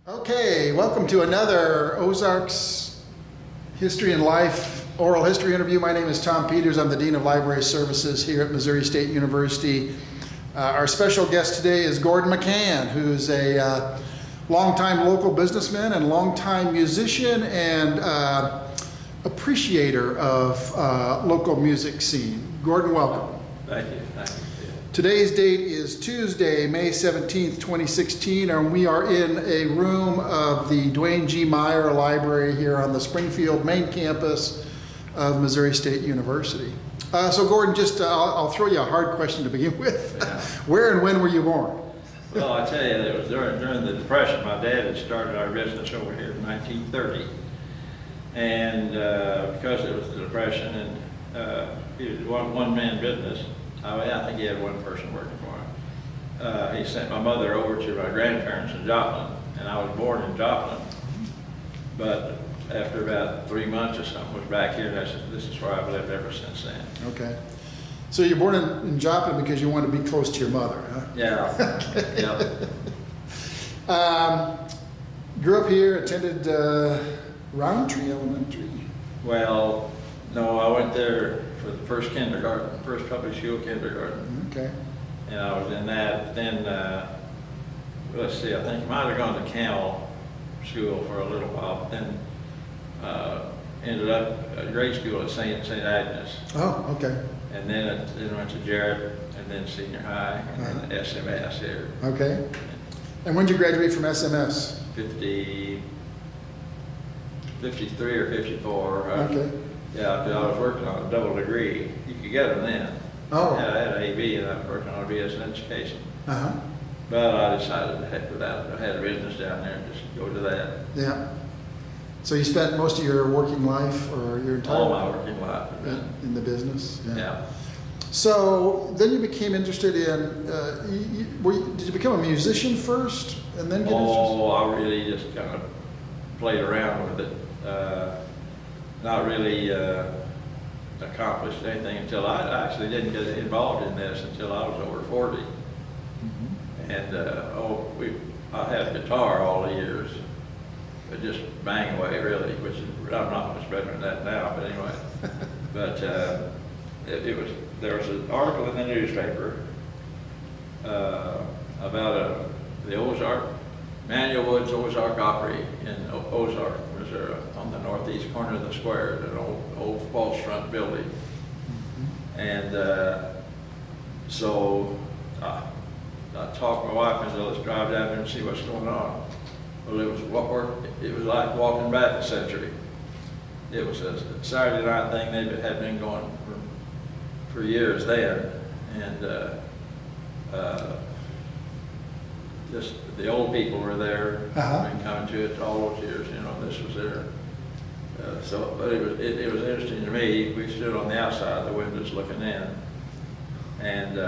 Okay, welcome to another Ozarks History and Life oral history interview. My name is Tom Peters. I'm the Dean of Library Services here at Missouri State University. Our special guest today is Gordon McCann, who's a longtime local businessman and longtime musician and appreciator of local music scene. Gordon, welcome. Thank you. Today's date is Tuesday, May 17th, 2016, and we are in a room of the Duane G. Meyer Library here on the Springfield main campus of Missouri State University. So Gordon, I'll throw you a hard question to begin with. Yeah. Where and when were you born? Well, I tell you, it was during the Depression. My dad had started our business over here in 1930. And because it was the Depression and he was one-man business, I think he had one person working for him. He sent my mother over to my grandparents in Joplin, and I was born in Joplin. But after about 3 months or something, was back here, and this is where I've lived ever since then. Okay. So you're born in Joplin because you want to be close to your mother, huh? Yeah. Yep. Grew up here, attended Roundtree Elementary. Well, no, I went there for the first public school kindergarten. Okay. And I was in that. Then, let's see, I think I might have gone to Camel School for a little while, but then ended up at grade school at St. Agnes. Oh, okay. And then went to Jarrett, and then senior high, and then SMS here. Okay. And when did you graduate from SMS? 53 or 54. Okay. Yeah, because I was working on a double degree. You could get them then. Oh. I had an AB, and I was working on a BS in education. Uh-huh. But I decided to heck with that. I had a business down there and just go to that. Yeah. So you spent most of your working life or your entire All my working life. in the business? Yeah. So then you became interested in, did you become a musician first and then get interested? Oh, I really just kind of played around with it. Not really accomplished anything until I actually didn't get involved in this until I was over 40. Mm-hmm. And I had a guitar all the years, but just bang away really, which is, I'm not much better than that now, but anyway. But there was an article in the newspaper about the Ozark, Manuel Wood's Ozark Opry in Ozark, Missouri, on the northeast corner of the square, an old false front building. Mm-hmm. And so I talked my wife into, let's drive down there and see what's going on. Well, it was like walking back a century. It was a Saturday night thing. They had been going for years then, and just the old people were there. Uh-huh. Been coming to it all those years. You know, this was there. But it was interesting to me. We stood on the outside of the windows looking in, and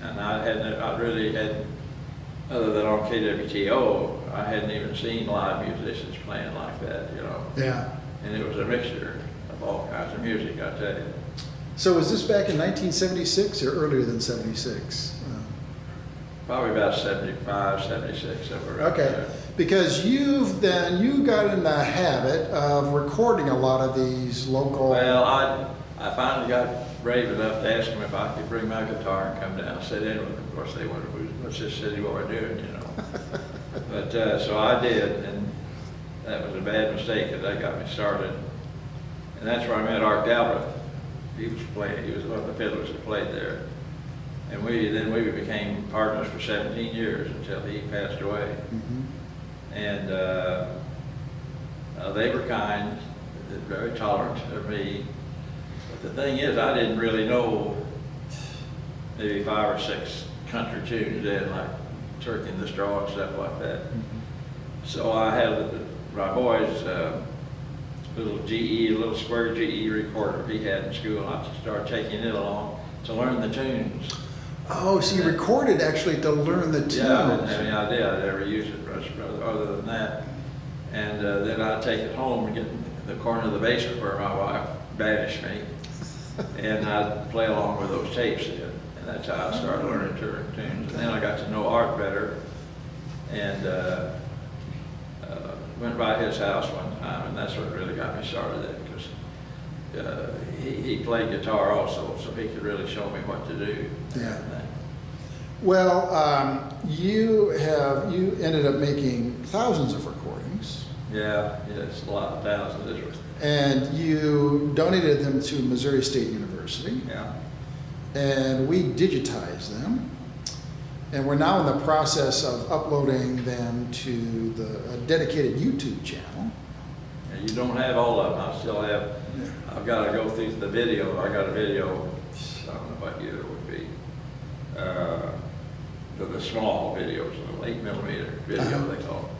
I really had, other than on KWTO, I hadn't even seen live musicians playing like that. You know. Yeah. And it was a mixture of all kinds of music, I tell you. So was this back in 1976 or earlier than 76? Probably about 75, 76, somewhere around Okay, there. because you got in the habit of recording a lot of these local. Well, I finally got brave enough to ask them if I could bring my guitar and come down and sit in with them. Of course, they wondered, what's this city boy doing, you know. But so I did, and that was a bad mistake because that got me started. And that's where I met Art Galbraith. He was one of the fiddlers that played there. And we became partners for 17 years until he passed away. Mm-hmm. And they were kind, very tolerant of me. But the thing is, I didn't really know maybe 5 or 6 country tunes then, like Turkey in the Straw and stuff like that. Mm-hmm. So I had my boy's little square GE recorder he had in school, and I started taking it along to learn the tunes. Oh, so you recorded actually to learn the tunes. Yeah, I didn't have any idea I'd ever use it much other than that. And then I'd take it home and get in the corner of the basement where my wife banished me, and I'd play along with those tapes in. And that's how I started learning tunes. And then I got to know Art better, and by his house one time, and that's what really got me started in, because he played guitar also, so he could really show me what to do. Yeah. Well, you ended up making thousands of recordings. Yeah, it's a lot of thousands. And you donated them to Missouri State University. Yeah. And we digitized them. And we're now in the process of uploading them to a dedicated YouTube channel. And you don't have all of them. I still have, I've got to go through the video. I got a video, I don't know what year it would be, the small videos, the 8mm video they call it.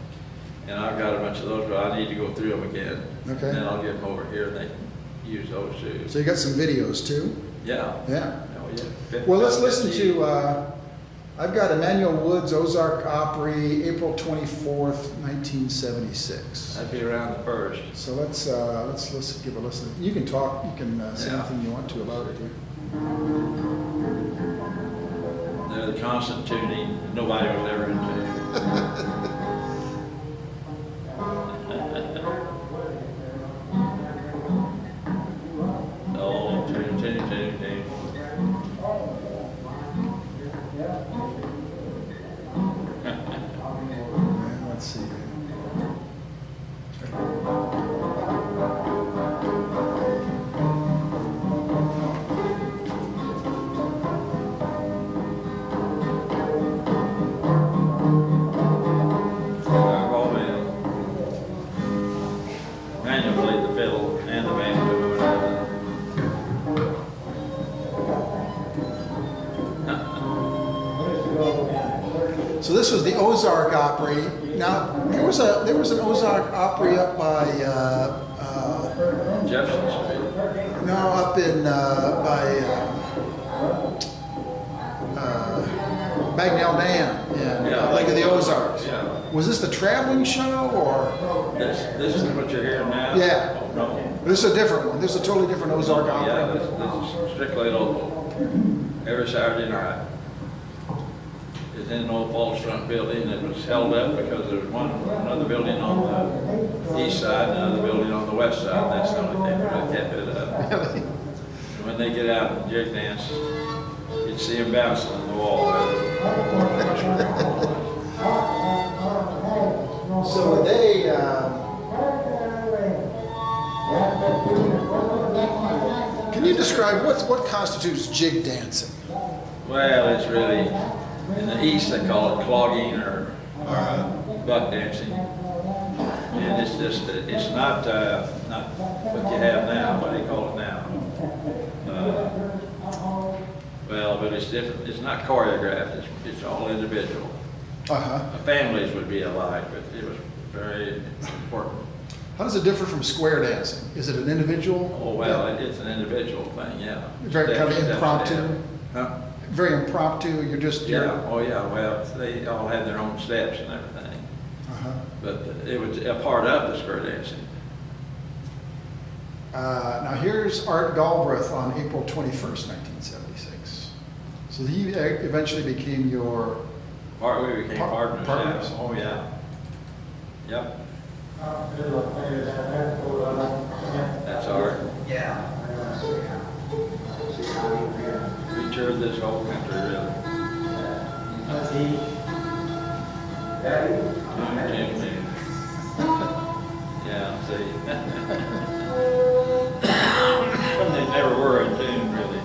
And I've got a bunch of those, but I need to go through them again. Okay. And then I'll get them over here and they can use those too. So you got some videos too? Yeah. Yeah. Oh, yeah. Well, let's listen to, I've got Emmanuel Wood's Ozark Opry, April 24th, 1976. That'd be around the first. So let's give a listen. You can talk, you can say anything you want to about it here. They're the constant tuning. Nobody was ever in tune. Oh, tune, tune, tune, tune. Let's see. Manuel played the fiddle and the banjo. So this was the Ozark Opry. Now there was an Ozark Opry up by Jefferson Street. no up in by Bagnell Dam in Lake of the Ozarks. Yeah. Was this the traveling show or? This is what you're hearing now? Yeah. Oh, no. This is a different one. This is a totally different Ozark Opry. Yeah, this is strictly local. Every Saturday night. It's in an old false front building that was held up because there was another building on the east side and another building on the west side. That's the only thing that really kept it up. Really? And when they get out and jig dance, you'd see them bouncing on the wall. So they. Can you describe what constitutes jig dancing? Well, it's really, in the east they call it clogging or buck dancing. And it's just, it's not what you have now, what they call it now. Well, but it's different. It's not choreographed. It's all individual. Families would be alike, but it was very important. How does it differ from square dancing? Is it an individual? Oh, well, it's an individual thing, yeah. Very kind of impromptu? Huh? Very impromptu, you're just... Yeah, oh yeah, well, they all had their own steps and everything. But it was a part of the square dancing. Now here's Art Galbraith on April 21st, 1976. So he eventually became your... We became partners. Partners? Yeah. Oh, yeah. Yep. That's Art. Yeah. We toured this whole country, really. Yeah, see. They never were in tune, really.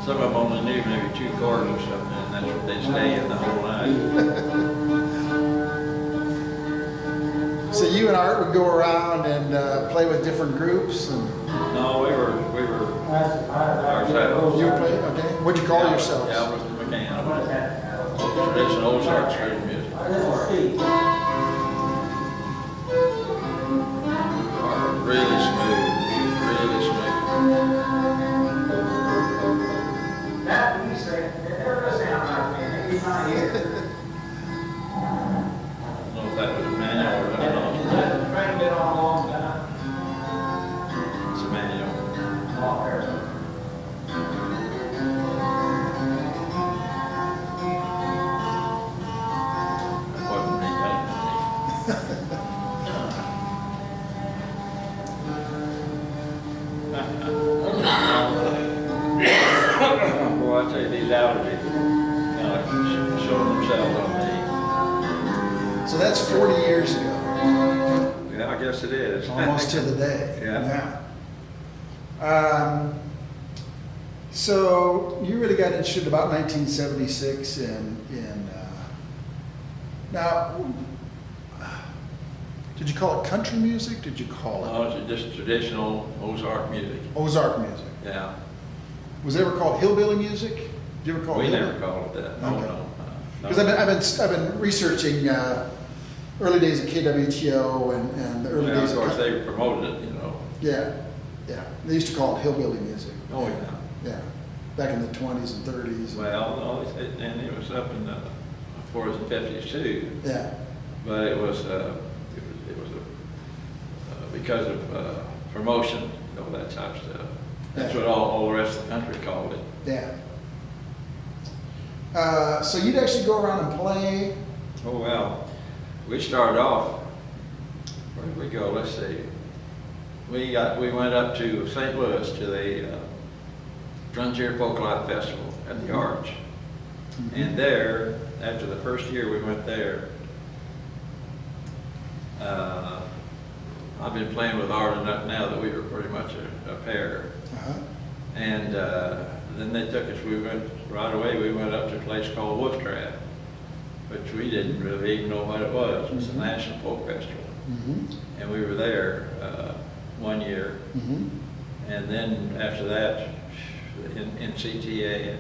Some of them only knew maybe 2 chords or something, and that's what they'd stay in the whole night. So you and Art would go around and play with different groups? And No, we were ourselves. you would play? Okay. What'd you call yourselves? Gordon McCann. Traditional Ozark string music. Really smooth, really smooth. That we say, it never does sound like me, maybe not here. I don't know if that was Emmanuel or not. That's trying to get on a long time. It's Emmanuel. Oh, there's a- It wasn't me. provided it, showing themselves on So that's 40 years ago, me. Yeah, I guess it is. almost to the day. Yeah. So you really got interested about 1976 now, did you call it country music? Did you call it No, it's just traditional Ozark music. Ozark music? Yeah. Was it ever called hillbilly music? Did you ever call it We hillbilly? never called it that. No, Okay. no. Because I've been researching early days of KWTO and the early Well, days of course, they promoted it, you know. Yeah. They used to call it hillbilly music. Oh, yeah. Yeah, back in the 20s and 30s. Well, no, and it was up in the 40s and 50s too. Yeah. But it was because of promotion, all that type of stuff. That's Yeah. what all the rest of the country called it. Yeah. So you'd actually go around and play. Oh, well, we started off, where did we go? Let's see. We went up to St. Louis to the Frontier Folklife Festival at the Arch. And there, after the first year we went there, I've been playing with Art enough now that we were pretty much a pair. Uh-huh. And then they took us, right away, we went up to a place called Wolf Trap, which we didn't really even know what it was. It was a national folk festival. And we were there 1 year. And then after that, in CTA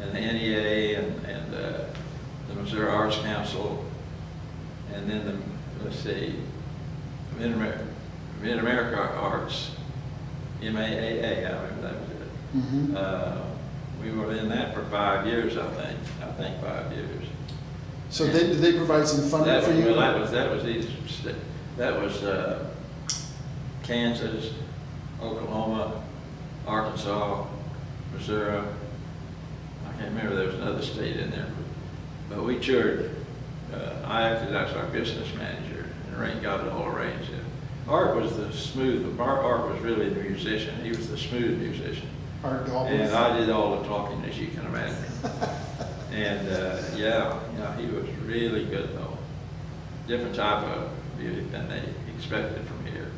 and the NEA and the Missouri Arts Council, and then let's see, Mid-America Arts, MAAA, I remember that was it. We were in that for 5 years, I think 5 years. So did they provide some funding for you? Well, that was Kansas, Oklahoma, Arkansas, Missouri. I can't remember, there was another state in there. But we toured. I acted as our business manager and got it all arranged. Art was Art was really the musician. He was the smooth musician. Art Galbraith. And I did all the talking, as you can imagine. And he was really good though. Different type of music than they expected from here.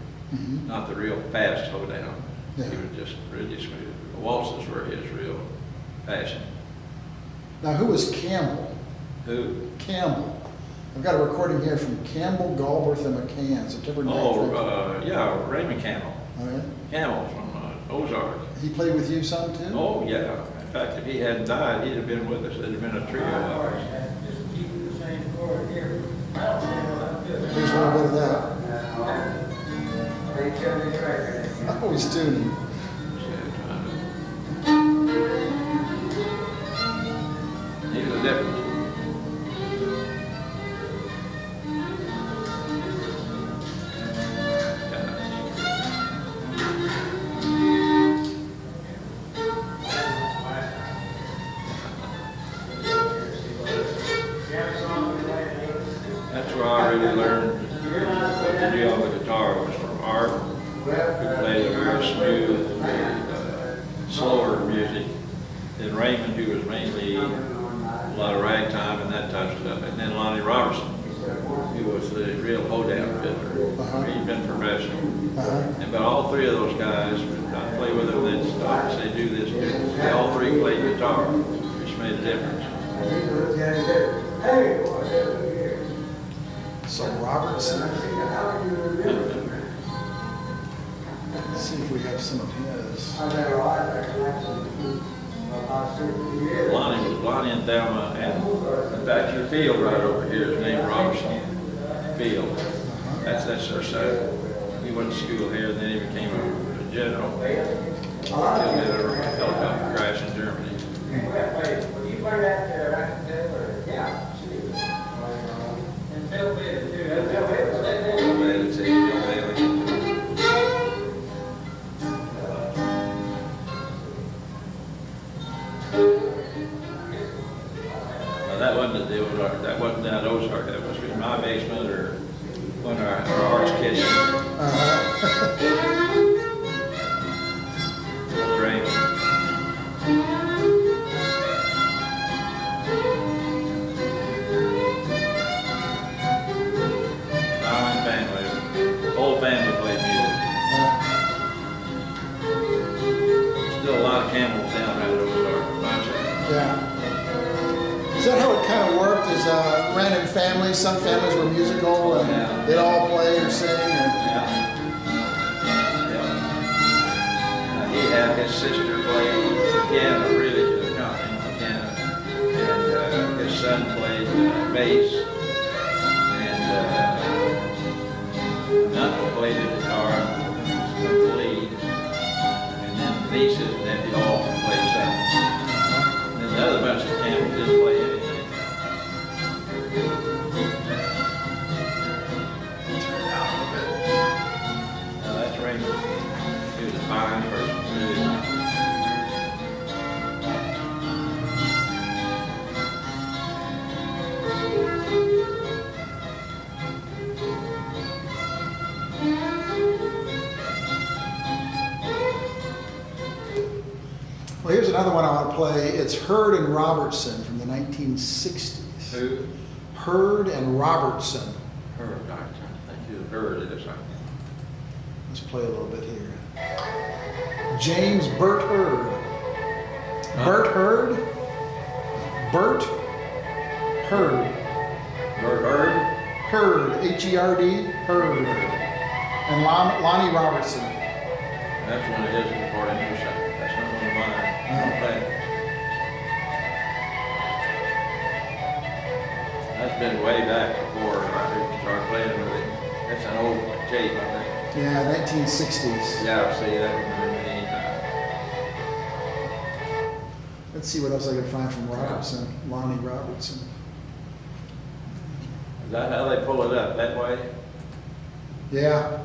Not the real fast hoedown. Yeah. He was just really smooth. The waltzes were his real passion. Now, who was Campbell? Who? Campbell. I've got a recording here from Campbell, Galbraith, and McCann, September 9th. Raymond Camel. All right. Camel from Ozark. He played with you some too? Oh, yeah. In fact, if he hadn't died, he'd have been with us. There'd have been a trio of ours. Just keep the same chord here. Here's a little bit of that. They tell me record. Oh, he's tuning. He was a difference. That's where I really learned to do all the guitar was from Art, who played a very smooth, slower music, then Raymond, who was mainly a lot of ragtime and that type of stuff, and then Lonnie Robertson, who was the real hoedown fiddler. He'd been professional. But all three of those guys, I'd play with them, they'd stop and say, do this, do this. They all three played guitar, which made a difference. So Robertson. Let's see if we have some of his. Lonnie and Thelma, and in fact, your field right over here is named Robertson Field. That's their son. He went to school here, and then he became a general. He had a helicopter crash in Germany. That wasn't down at Ozark. That was in my basement or one of our arts kitchen. Raymond. that how it kind of worked? Is ran in families? Some families were musical and Yeah. they'd all play or sing. Or... Yeah. Yeah. He had his sister play piano, really, to accompany the piano, and his son played bass, and an uncle played the guitar, the lead, and then nieces and nephews all played some. And then the other bunch of campers didn't play anything. That's Raymond. He was a fine person, really nice. Well, here's another one I want to play. It's Hurd and Robertson from the 1960s. Who? Hurd and Robertson. Hurd. I'm trying to think who the Hurd is. Let's play a little bit here. James Bert Hurd. Bert Hurd? Bert Hurd. Bert Hurd? Hurd. H-E-R-D. Hurd. And Lonnie Robertson. That's one of his recordings. That's not one of mine. I don't think. That's been way back before I started playing with it. That's an old tape, I think. Yeah, 1960s. Yeah, see, that remember me. Let's see what else I can find from Robertson. Lonnie Robertson. Is that how they pull it up, that way? Yeah.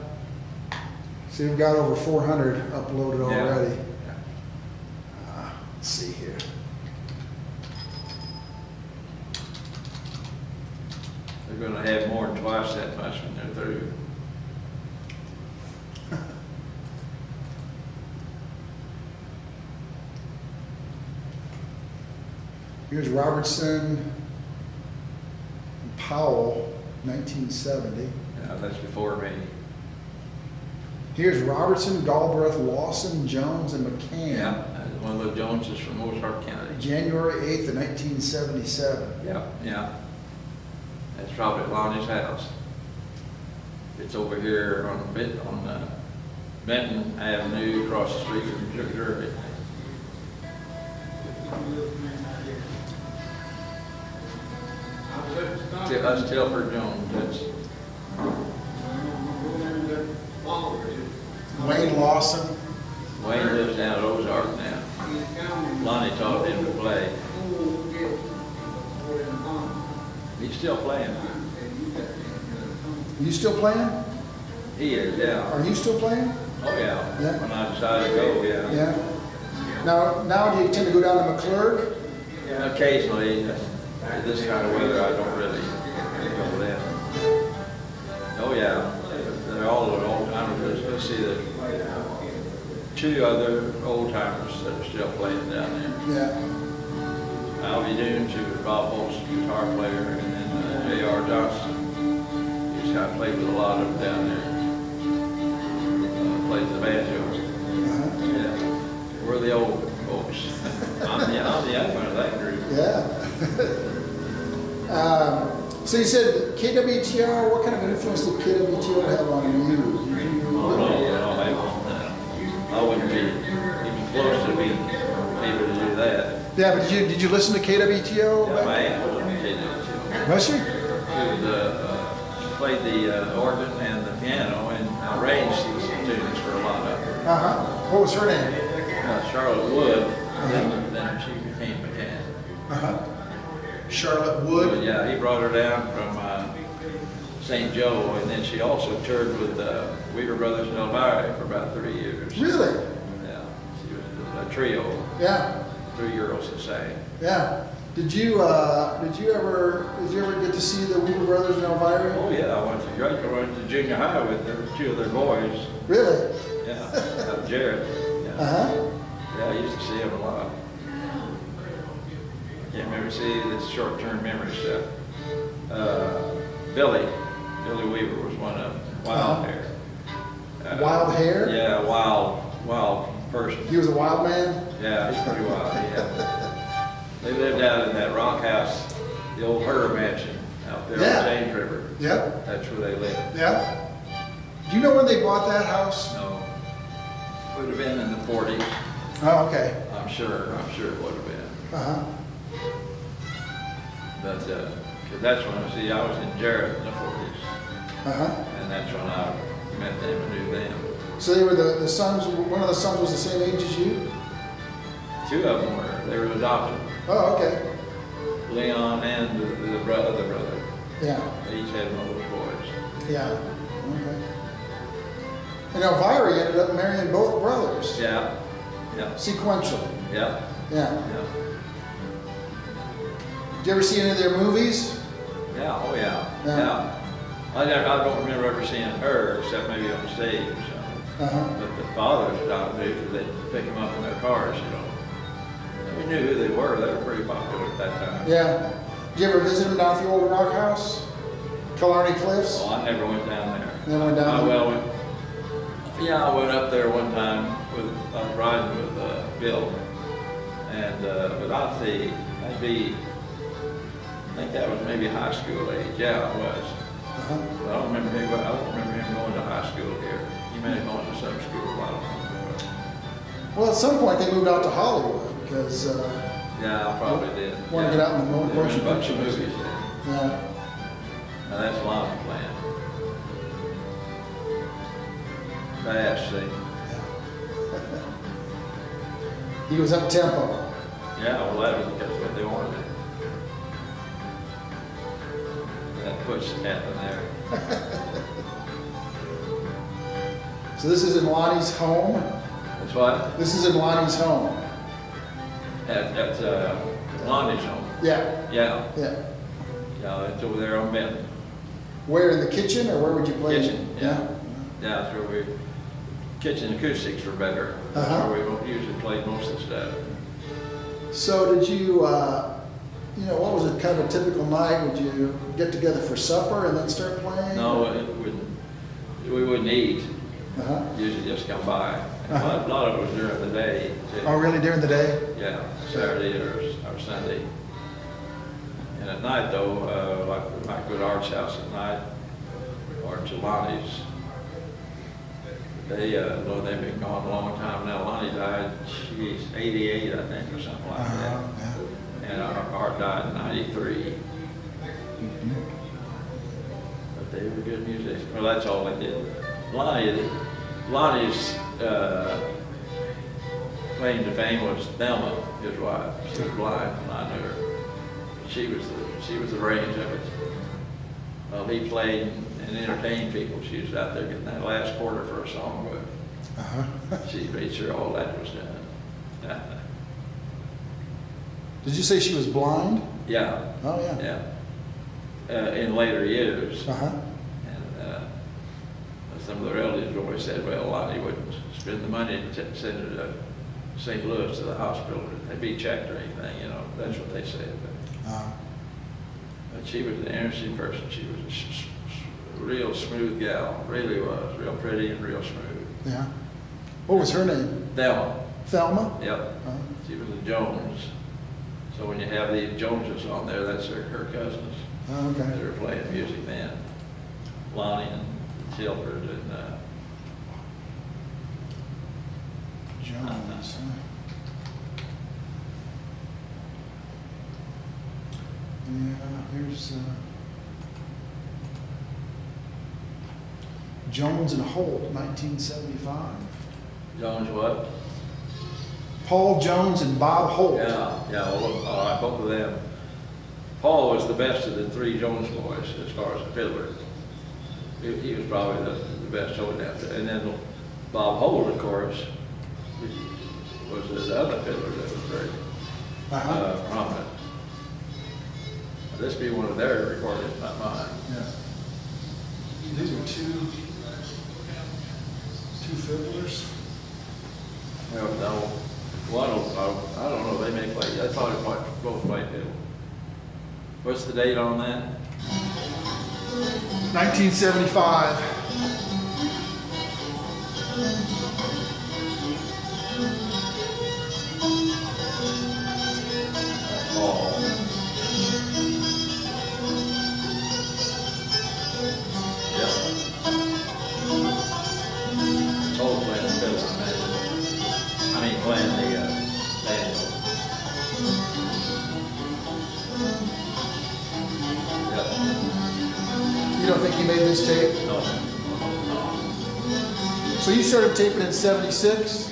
See, we've got over 400 uploaded Yeah. already. Yeah. Let's see here. They're gonna have more than twice that much when they're through. Here's Robertson and Powell, 1970. Yeah, that's before me. Here's Robertson, Galbraith, Lawson, Jones, and McCann. Yeah, that's one of the Joneses from Ozark County. January 8th of 1977. Yeah, yeah. That's probably at Lonnie's house. It's over here on Benton Avenue, across the street from Jubilee. That's Telford Jones. That's Wayne Lawson. Wayne lives down at Ozark now. Lonnie taught him to play. He's still playing. You still playing? He is, yeah. Are you still playing? Oh, yeah. Yeah. When I decided to go, yeah. Yeah. Now do you tend to go down to McClurg? Yeah, occasionally, this kind of weather, I don't really go there. Oh, yeah. They're all old timers. Let's see the two other old timers that are still playing down there. Yeah. Alvy Doones, who was Bob Holt's guitar player, and then J.R. Johnson. He's kind of played with a lot of them down there. Plays the banjo. Uh-huh. Yeah. We're the old folks. I'm the young one of that group. Yeah. So you said KWTO, what kind of influence did KWTO have on you? I wouldn't be even close to being able to do that. Yeah, but did you listen to KWTO? Yeah, my aunt was on KWTO. Was she? She played the organ and the piano and arranged these tunes for a lot of them. Uh-huh. What was her name? Charlotte Wood, then she became McCann. Uh-huh. Charlotte Wood? But yeah, he brought her down from St. Joe, and then she also toured with Weaver Brothers and Elvira for about 3 years. Really? Yeah, she was a trio, Yeah. 3 girls that sang. Yeah. Did you ever get to see the Weaver Brothers and Elvira? Oh yeah, I went to junior high with two of their boys. Really? Yeah, Jared. Yeah. Uh-huh. Yeah, I used to see him a lot. I can't remember, see this short-term memory stuff. Billy Weaver was one of them. Wild Hair. Wild Hair? Yeah, wild person. He was a wild man? Yeah, he's pretty wild. Yeah. They lived out in that rock rock house, the old Herr mansion out there Yeah. on James River. Yep. That's where they lived. Yeah. Do you know when they bought that house? No, would have been in the 40s. Oh, okay. I'm sure it would have been. Uh-huh. But, 'cause that's when, see, I was in Jarrett in the 40s, Uh-huh. and that's when I met them and knew them. So they were the sons, one of the sons was the same age as you? Two of them they were adopted, Oh, okay. Leon and the brother. Yeah, They each had one of those boys. yeah. Okay. And Elvira ended up marrying both brothers. Yeah, yeah, Sequentially. yeah, Yeah. yeah, Did you ever see any of their movies? yeah, oh yeah, Yeah. yeah. I don't remember ever seeing her except maybe on stage or something. Uh-huh. But the fathers adopted, they'd pick them up in their cars, you know. And we knew who they were. They were pretty popular at that time. Yeah. Did you ever visit them down at the old rock house? Killarney Cliffs? Well, I never went down there. Never went down there? Yeah, I went up there one time I was riding with Bill, and but I'd say I think that was maybe high school age. Yeah, it was. Uh-huh. But I don't remember him going to high school here. He may have gone to some school. I don't know. Well, at some point they moved out to Hollywood because Yeah, I probably did. Want to Yeah. get out in the There was motion a bunch of picture movies business. there. Yeah. Now that's Lonnie playing. Fast, see. He was up tempo. Yeah, well, that's what they wanted. That push happened there. So this is in Lonnie's home. That's what? This is in Lonnie's home. At Lonnie's home. Yeah. Yeah, Yeah. yeah, it's over there on Benton. Where, in the kitchen, or where would you play? Kitchen, yeah. Yeah, that's where kitchen acoustics were better. That's Uh-huh. where we usually played most of the stuff. So did you, what was it, kind of a typical night? Would you get together for supper and then start playing? No, we wouldn't eat. Uh-huh. Usually just come by. And Uh-huh. a lot of it was during the day. Too. Oh, really, during the day? Yeah, Saturday or Sunday. And at night though, like we might go to Art's house at night or to Lonnie's. Lord, they've been gone a long time now. Lonnie died, she's 88, I think, or something like that. Yeah. And Art died in 93. Mhm. But they were good musicians. Well, that's all they did. Lonnie's claim to fame was Thelma, his wife. She was blind when I knew her. She was the range of it. Well, he played and entertained people. She was out there getting that last quarter for a song, but Uh-huh. she made sure all that was done. Did you say she was blind? Yeah, Oh, yeah. yeah. In later years. Uh-huh. And some of the relatives always said, well, Lonnie wouldn't spend the money and send her to St. Louis to the hospital to be checked or anything, you know. That's what they said. But she was an interesting person. She was a real smooth gal, really was. Real pretty and real smooth. Yeah. What was her name? Thelma, Thelma? yep. Uh-huh. She was a Jones. So when you have the Joneses on there, that's her cousins. Oh, okay. They were playing music then. Lonnie and Silver and Jones. Huh? Yeah, here's Jones and Holt, 1975. Jones what? Paul Jones and Bob Holt. Yeah, well, all right, both of them. Paul was the best of the three Jones boys as far as the fiddler. He was probably the best holding out there. And then Bob Holt, of course, was the other fiddler that was very prominent. This be one of their recordings, not mine. Yeah. These are two fiddlers. Well, no, I don't know. They may play. They probably both play fiddle. What's the date on that? 1975. Paul. don't think you made this tape? No. So you started taping in '76?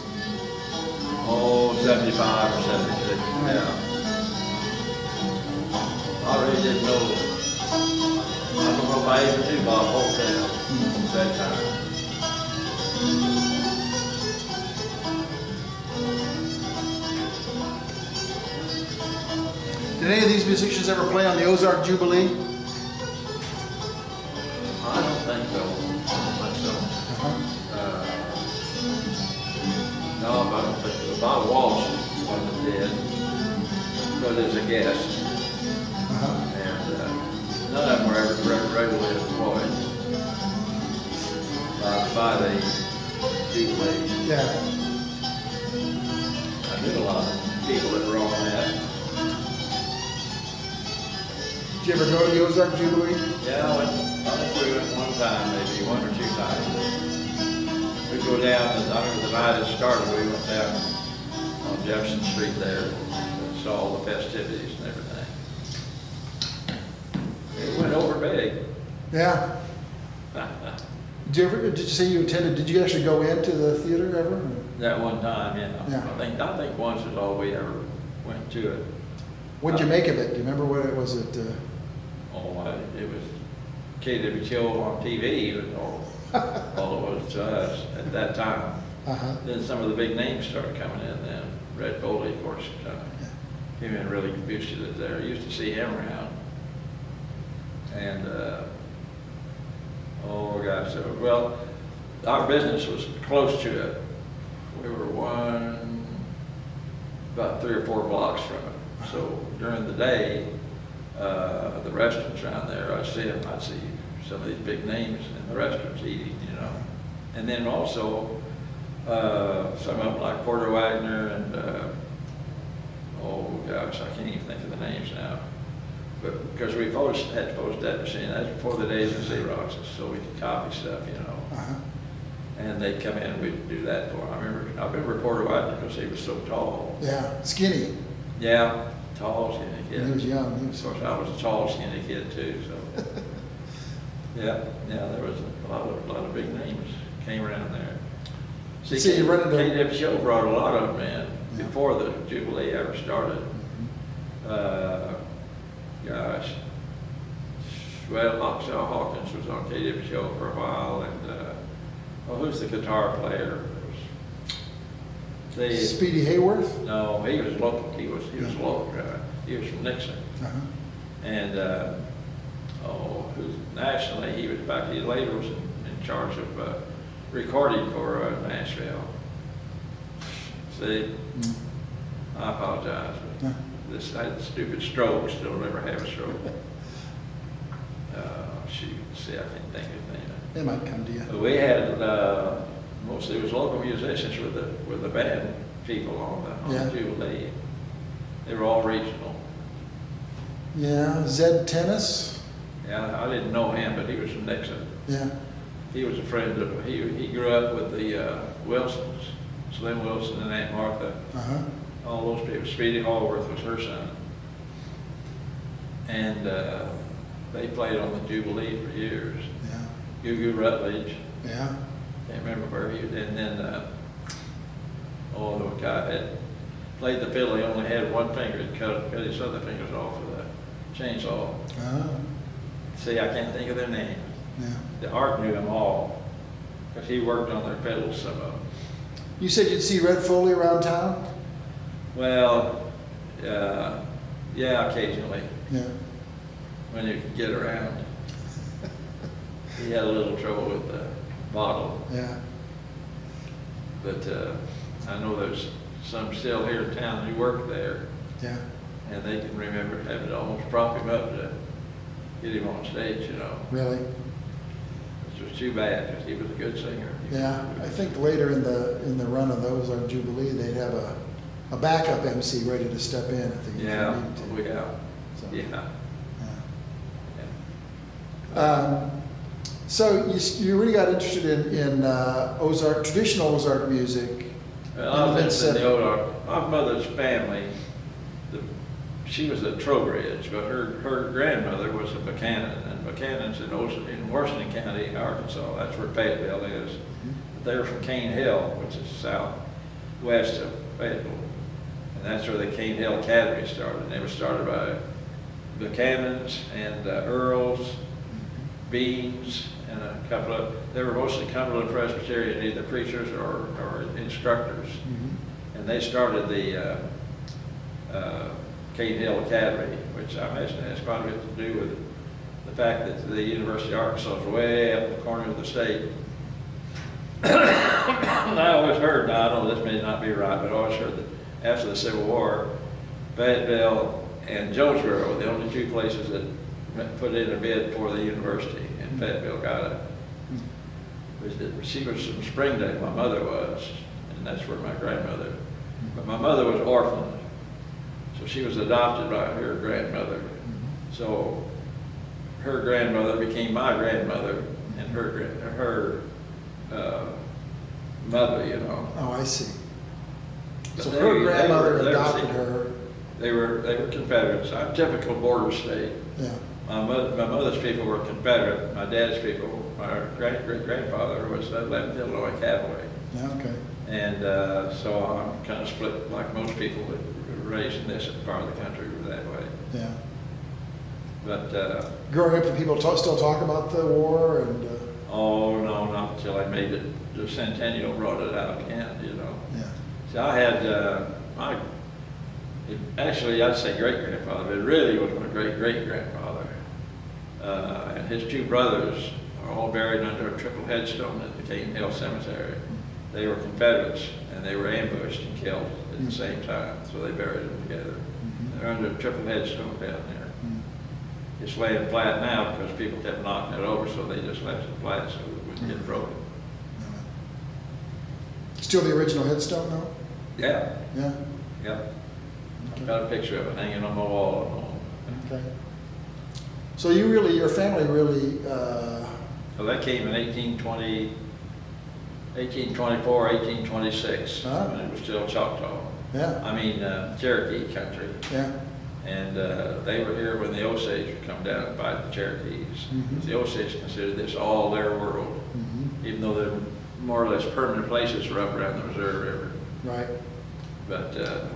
Oh, 75 or 76, yeah. I really didn't know. I don't know if I even knew Bob Hotel at that time. Did any of these musicians ever play on the Ozark Jubilee? I don't think so. No, but Bob Walsh is the one that did, but as a guest. And none of them were ever regularly employed by the Jubilee. Yeah. I knew a lot of people that were on that. Did you ever go to the Ozark Jubilee? Yeah, I think we went one time, maybe 1 or 2 times. We'd go down, and I remember the night it started, we went down on Jefferson Street there and saw all the festivities and everything. It went over big. Yeah. Did you say you attended? Did you actually go into the theater ever? That one time, yeah. Yeah. I think once is all we ever went to it. What'd you make of it? Do you remember what it was? It was KWTO on TV, was all it was to us at that time. Then some of the big names started coming in then. Red Foley, of course, came in really boosted it there. I used to see him around. And, oh gosh, well, our business was close to it. We were about 3 or 4 blocks from it. So during the day, the restaurants around there, I'd see some of these big names in the restaurants eating, you know. And then also, some of them like Porter Wagner and, oh gosh, I can't even think of the names now. But because we had photostat machine, that's before the days of Xerox, so we could copy stuff, you know. And they'd come in and we'd do that for them. I remember Porter Wagner because he was so tall. Yeah, skinny. Yeah, tall, skinny kid. He was young. Of course, I was a tall, skinny kid too, so. Yeah, there was a lot of big names came around there. See, you run into KWTO brought a lot of them in before the Jubilee ever started. Gosh, well, Oxell Hawkins was on KWTO for a while, and who's the guitar player? Speedy Hayworth? No, he was local. He was a local guy. He was from Nixon. And nationally, he was, in fact, he later was in charge of recording for Nashville. See, I apologize, but this stupid strokes don't ever have a stroke. Shoot, see, I can't think of his name. It might come to you. We had mostly it was local musicians with the band people on the Jubilee. They were all regional. Yeah, Zed Tennis. Yeah, I didn't know him, but he was from Nixon. Yeah. He was a friend of, he grew up with the Wilsons, Slim Wilson and Aunt Martha. All those people. Speedy Hallworth was her son. And they played on the Jubilee for years. Yeah. Goo Goo Rutledge. Yeah. Can't remember where he was. And then, the guy had played the fiddle. He only had one finger. He cut his other fingers off with a chainsaw. See, I can't think of their name. Yeah. The Art knew them all because he worked on their pedals, some of them. You said you'd see Red Foley around town? Well, yeah, occasionally. Yeah. When you could get around. He had a little trouble with the bottle. Yeah. But I know there's some still here in town who work there. Yeah. And they can remember having to almost prop him up to get him on stage, you know. Really? Which was too bad because he was a good singer. Yeah, I think later in the run of those on Jubilee, they'd have a backup MC ready to step in if they needed to. So, so you really got interested in Ozark, traditional Ozark music. Well, I was interested in the Ozark. My mother's family, the she was at Trowbridge, but her grandmother was a Buchanan, and Buchanan's in Washington County, Arkansas. That's where Fayetteville is. But they're from Cane Hill, which is southwest of Fayetteville. And that's where the Cane Hill Academy started. And they were started by Buchanans and Earls, Beans, and a couple of, they were mostly Cumberland Presbyterian, either preachers or instructors. And they started the Cane Hill Academy, which I imagine has quite a bit to do with the fact that the University of Arkansas is way up in the corner of the state. And I always heard, now I know this may not be right, but I always heard that after the Civil War, Fayetteville and Jonesboro were the only two places that put in a bid for the university, and Fayetteville got it. She was from Springdale, my mother was, and that's where my grandmother, but my mother was orphaned. So she was adopted by her grandmother. So her grandmother became my grandmother, and her mother, you know. Oh, I see. But So her grandmother adopted see, her. They were Confederates. I'm typical border state. Yeah. My mother's people were Confederate. My dad's people, my great-grandfather was 11th Illinois Cavalry. Yeah, okay. And so I'm kind of split, like most people that were raised in this part of the country were that way. Yeah. But Growing up, did people still talk about the war and? oh no, not until I made it. The Centennial brought it out again, you know. Yeah. So I had actually I'd say great-grandfather, but it really was my great-great-grandfather. And his two brothers are all buried under a triple headstone at the Cane Hill Cemetery. They were Confederates, and they were ambushed and killed at the same time, so they buried them together. They're under a triple headstone down there. It's laying flat now because people kept knocking it over, so they just left it flat so it wouldn't get broken. Still the original headstone though? Yeah, Yeah. yeah. I've got a picture of it hanging on my wall at home. Okay. So your family really, So that came in 1820, 1824, 1826, when it was still Choctaw. yeah, I mean, Cherokee country. yeah. And they were here when the Osage would come down and fight the Cherokees. The Osage considered this all their world, even though they're more or less permanent places were up around the Missouri River. Right, But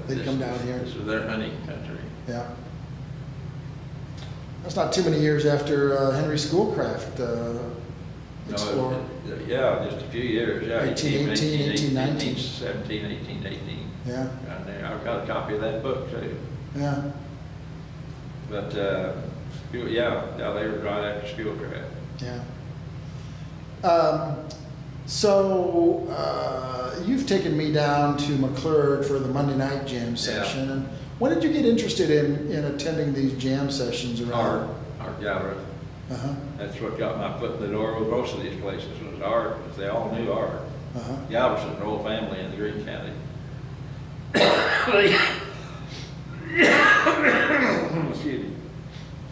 they'd come down here. This was their hunting country. yeah. That's not too many years after Henry Schoolcraft explored. No, yeah, just a few years. Yeah, 1818, 1819. 17, 1818. Yeah, And I've got a copy of that book too. yeah. But yeah, they were right after Schoolcraft. Yeah. So you've taken me down to McClurg for the Monday night jam session. And when did you get interested in attending these jam sessions around? Art Galbraith. Uh-huh. That's what got my foot in the door with most of these places was Art, because they all knew Art. Uh-huh. Galbraith was an old family in the Greene County. Excuse me.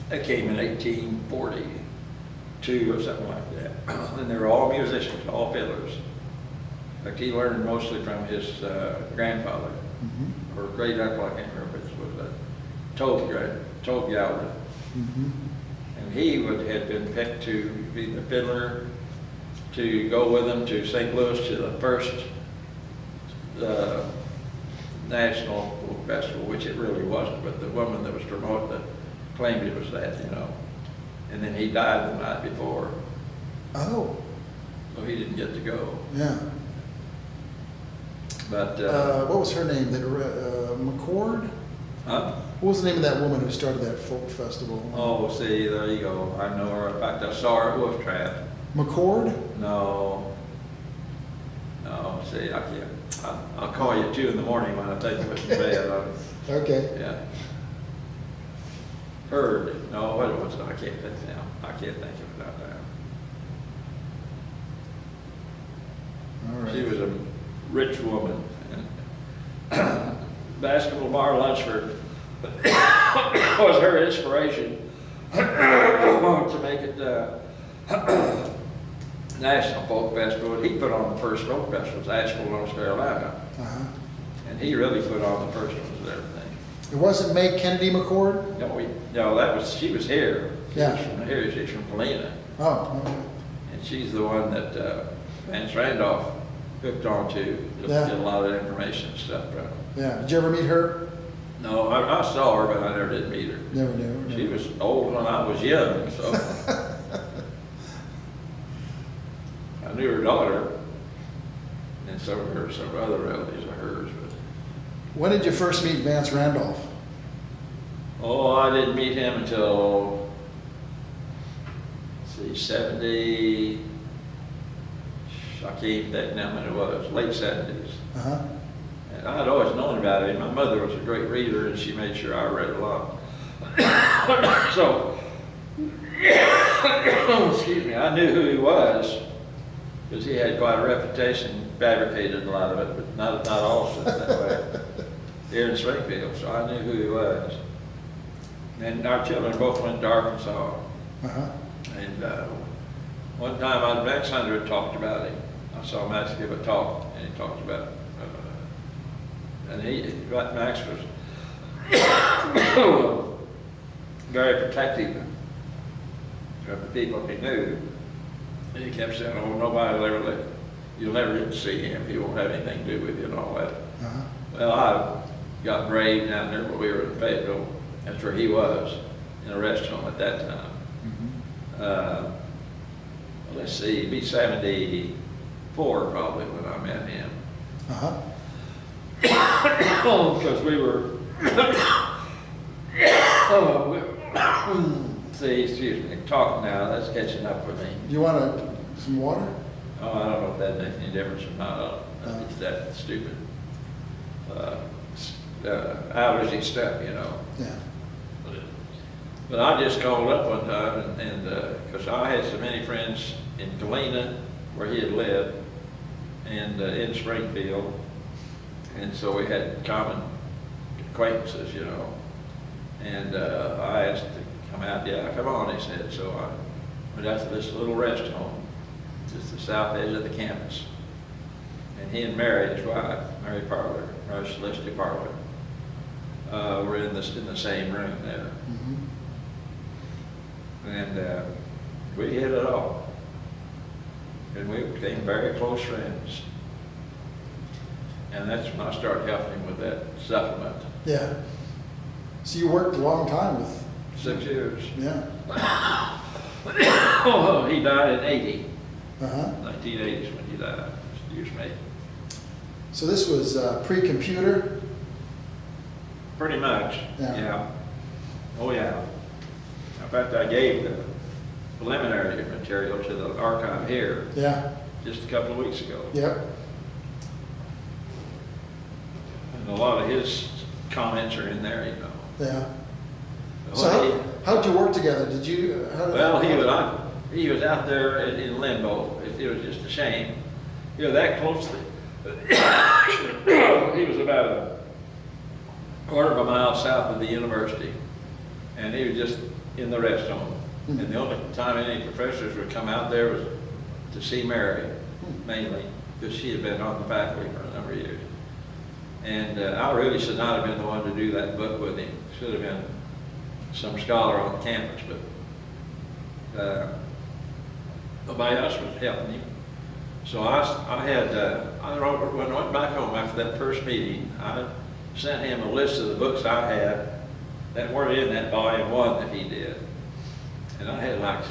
That came in 1842 or something like that. And they were all musicians, all fiddlers. In fact, he learned mostly from his grandfather, or great uncle, I can't remember which was Tobe Galbraith. And he had been picked to be the fiddler, to go with them to St. Louis to the first National Folk Festival, which it really wasn't, but the woman that was promoting it claimed it was that, you know. And then he died the night before, Oh, so he didn't get to go. yeah. But, What was her name? McCord? huh? What was the name of that woman who started that folk festival? Oh, see, there you go. I know her. In fact, I saw her at Wolf Trap. McCord? No, see, I can't. I'll call you at 2 in the morning when I take you to bed. Okay. Yeah. Heard. No, what was it? I can't think now. I can't think of it right now. All right. She was a rich woman. And basketball bar Lunsford was her inspiration to make it National Folk Festival. He put on the first folk festival, Asheville, North Carolina. Uh-huh. And he really put on the first ones and everything. It wasn't May Kennedy McCord? No, she was here. Yeah. She's from Galena. Oh, okay. And she's the one that Vance Randolph hooked onto to Yeah. get a lot of information and stuff from. Yeah. Did you ever meet her? No, I saw her, but I never did meet her. Never knew. She was old when I was young, so I knew her daughter and some other relatives of hers. But When did you first meet Vance Randolph? oh, I didn't meet him until, let's see, 70. I can't even think now when it was, late 70s. Uh-huh. And I had always known about him. My mother was a great reader, and she made sure I read a lot. So, excuse me, I knew who he was because he had quite a reputation, fabricated a lot of it, but not all said that way. Here in Springfield, so I knew who he was. And our children both went to Arkansas. Uh-huh. And one time, Max Hunter had talked about him. I saw Max give a talk, and he talked about Max was very protective of the people he knew. And he kept saying, oh, nobody will ever you'll never get to see him. He won't have anything to do with you and all that. Uh-huh. Well, I got brave down there where we were in Fayetteville. That's where he was, in a rest home at that time. Mm-hmm. Let's see, he'd be 74 probably when I met him. Uh-huh. Because we were, see, excuse me, talking now, that's catching up with me. You want some water? Oh, I don't know if that makes any difference or not. It's that stupid allergy stuff, you know. Yeah. But I just called up one time and because I had so many friends in Galena where he had lived and in Springfield. And so we had common acquaintances, you know. And I asked to come out. Yeah, come on, he said. So I went out to this little rest home, just the south edge of the campus. And he and Mary, his wife, Mary Parler, Mary Celestia Parler, were in the same room there. Mm-hmm. And we hit it off. And we became very close friends. And that's when I started helping him with that supplement. Yeah. So you worked a long time with... 6 years. Yeah. Oh, he died in 80. Uh-huh. 1980 is when he died. Excuse me. So this was pre-computer? Pretty much. Yeah. Oh, yeah. In fact, I gave the preliminary material to the archive here Yeah. just a couple of weeks ago. Yep. And a lot of his comments are in there, you know. Yeah. So how'd you work together? Did you... Well, he was out there in limbo. It was just a shame. You know, that closely. He was about a quarter of a mile south of the university. And he was just in the rest home. Mm-hmm. And the only time any professors would come out there was to see Mary, mainly, because she had been on the faculty for a number of years. And I really should not have been the one to do that book with him. Should have been some scholar on the campus, but nobody else was helping him. So I went back home after that first meeting. I sent him a list of the books I had that weren't in that volume 1 that he did. And I had like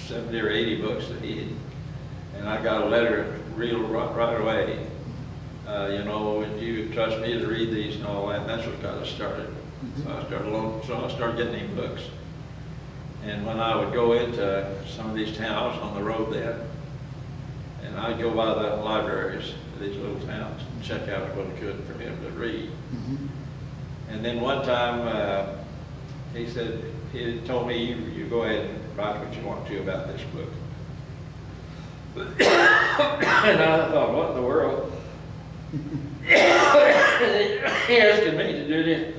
70 or 80 books that he had. And I got a letter right away. You know, would you trust me to read these and all that? And that's what got us started. Mm-hmm. So I started getting him books. And when I would go into some of these towns, I was on the road then, and I'd go by the libraries of these little towns and check out what I could for him to read. Mm-hmm. And then one time, he said, he told me, you go ahead and write what you want to about this book. And I thought, what in the world? He asking me to do this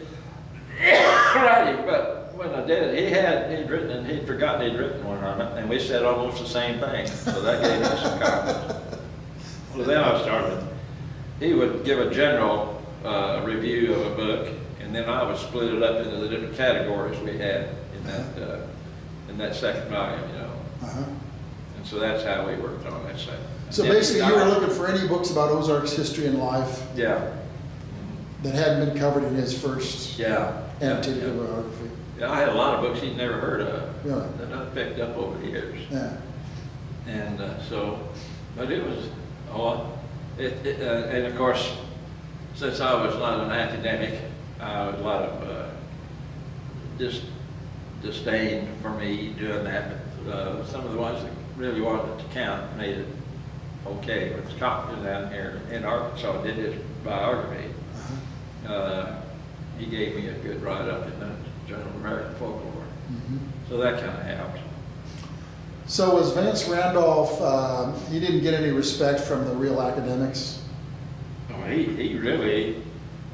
writing, but when I did it, he'd forgotten he'd written one on it, and we said almost the same thing, so that gave me some confidence. Well, then I started. He would give a general review of a book, and And then I would split it up into the different categories we had in that second volume, you know. Uh-huh. And so that's how we worked on that second. So And then basically, you were looking for any books about Ozark's history and life Yeah, that hadn't been covered in his first yeah. annotated yeah. biography. Yeah, I had a lot of books he'd never heard of Really? that I picked up over the years. Yeah. And but it was, and of course, since I was not an academic, a lot of disdain for me doing that. But some of the ones that really wanted to count made it okay. When Scott was down here in Arkansas did his biography, he gave me a good write-up in the Journal of American Folklore. Mm-hmm. So that kind of helped. So was Vance Randolph, he didn't get any respect from the real academics? Oh, he really,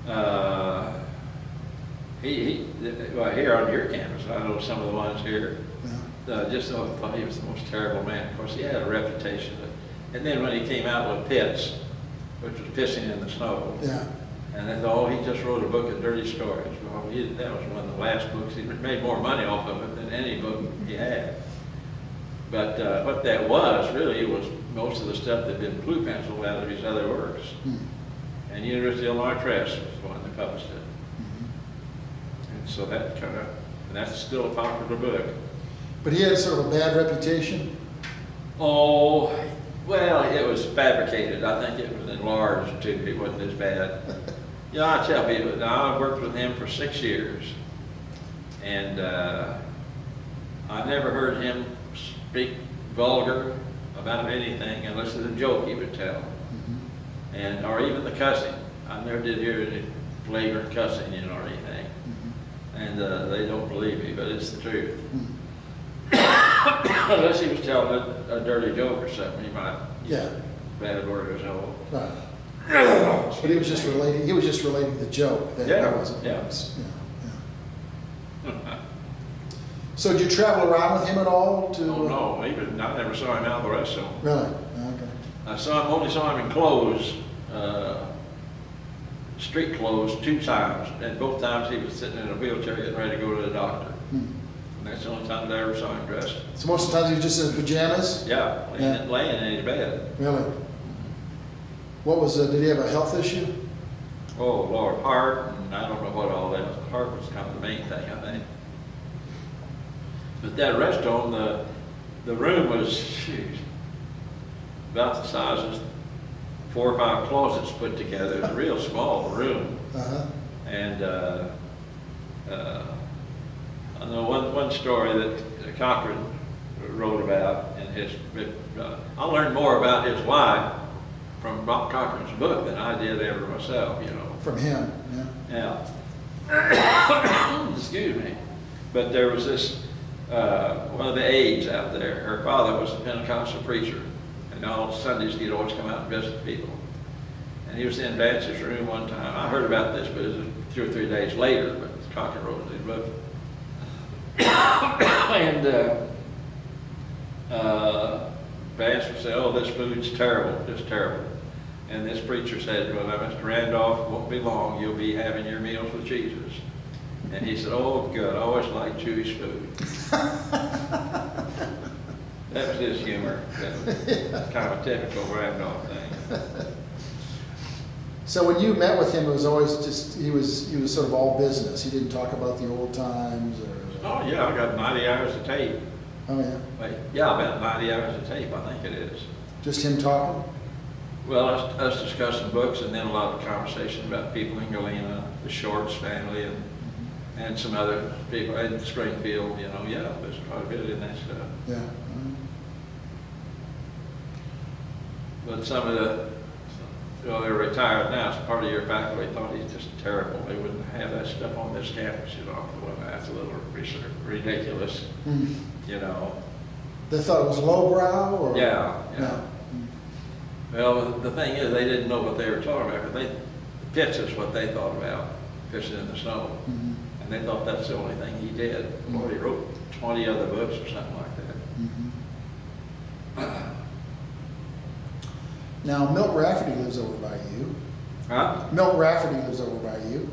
well, here on your campus, I know some of the ones here, just thought he was the most terrible man. Of course, he had a reputation. And then when he came out with Pits, which was pissing in the snow, Yeah. and they thought, oh, he just wrote a book of dirty stories. Well, that was one of the last books. He made more money off of it than any book he had. But what that was, really, was most of the stuff that had been blue penciled out of his other works. Hmm. And University of Illinois Press was the one that published it. Mm-hmm. And so that's still a popular book. But he had sort of a bad reputation? Oh, well, it was fabricated. I think it was enlarged too. It wasn't as bad. I tell people, now I worked with him for 6 years. And I never heard him speak vulgar about anything unless it was a joke he would tell. Mm-hmm. And, or even the cussing. I never did hear any flagrant cussing, or anything. Mm-hmm. And they don't believe me, but it's the truth. Mm-hmm. Unless he was telling a dirty joke or something, he might use Yeah. a bad word as whole. Right. But he was just relating the joke. That Yeah, that wasn't. yeah. Yeah. So did you travel around with him at all? Oh, no, I never saw him out of the rest of them. Really? Okay. I only saw him in clothes, street clothes, 2 times. And both times he was sitting in a wheelchair getting ready to go to the doctor. Hmm. And that's the only time I ever saw him dressed. So most of the times he was just in pajamas? Yeah, laying in his bed. Really? What was, did he have a health issue? Oh, Lord, heart, and I don't know what all that was. Heart was kind of the main thing, I think. But that rest home, the room was, shoot, about the size of 4 or 5 closets put together. It was a real small room. Uh-huh. And I know one story that Cochran wrote about in his, I learned more about his wife from Bob Cochran's book than I did ever myself, From him, yeah. Yeah. Excuse me. But there was this, one of the aides out there, her father was a Pentecostal preacher, and all Sundays he'd always come out and visit people. And he was in Vance's room one time. I heard about this, but it was 2 or 3 days later, but Cochran wrote in his book. And Vance would say, oh, this food's terrible, just terrible. And this preacher said, well, now, Mr. Randolph, it won't be long, you'll be having your meals with Jesus. And he said, oh, good, I always liked Jewish food. That was his humor. That's kind of a typical Randolph thing. So when you met with him, it was always just, he was sort of all business. He didn't talk about the old times or... Oh, yeah, I got 90 hours of tape. Oh, yeah. Wait, yeah, about 90 hours of tape, I think it is. Just him talking? Well, us discussing books, and then a lot of conversation about people in Galena, the Shorts family, and some other people in Springfield, yeah, there's quite a bit in that stuff. Yeah. Mm-hmm. But some of they're retired now, so part of your faculty thought he's just terrible. They wouldn't have that stuff on this campus, Well, that's a little ridiculous, Mm-hmm. They thought it was lowbrow or? Yeah. No. Well, the thing is, they didn't know what they were talking about, but Pitts is what they thought about, fishing in the snow. Mm-hmm. And they thought that's the only thing he did. Boy, he wrote 20 other books or something like that. Mm-hmm. Now, Milt Rafferty lives over by you. Huh? Milt Rafferty lives over by you.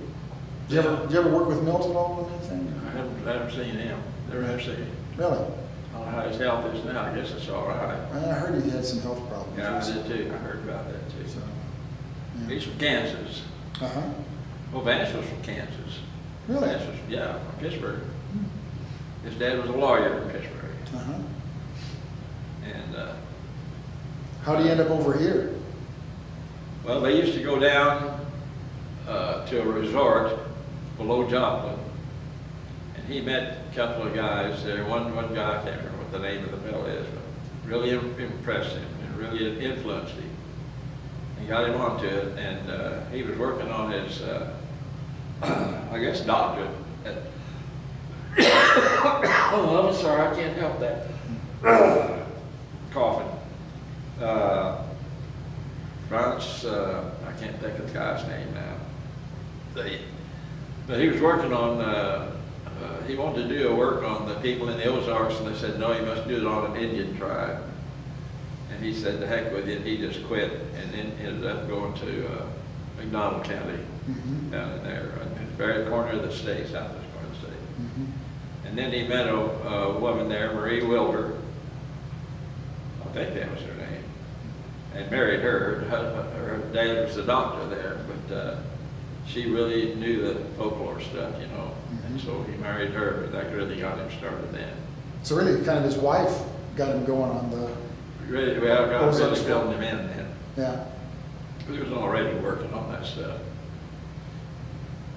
Did you ever work with Milt at all or anything? I haven't seen him. Never have seen him. Really? I don't know how his health is now. I guess it's all right. I heard he had some health problems. Yeah, I did too. I heard about that too. So, yeah. He's from Kansas. Uh-huh. Well, Vance was from Kansas. Really? Vance was, yeah, from Pittsburgh. His dad was a lawyer in Pittsburgh. Uh-huh. And, How do you end up over here? well, they used to go down to a resort below Joplin. And he met a couple of guys there. One guy, I can't remember what the name of the mill is, but really impressed him and really influenced him. And got him onto it, and he was working on his, I guess, doctorate at, oh, I'm sorry, I can't help that. Coughing. Vance, I can't think of the guy's name now. But he was working on, he wanted to do a work on the people in the Ozarks, and they said, no, you must do it on an Indian tribe. And he said, the heck with it, he just quit, and then ended up going to McDonald County down in there, in the very corner of the state, southwest corner of the state. And then he met a woman there, Marie Wilbur, I think that was her name, and married her. Her dad was a doctor there, but she really knew the folklore stuff, you know, and so he married her. That really got him started then. So really, kind of his wife got him going on the... Really, well, God Ozarks really filmed him in then. Yeah. He was already working on that stuff.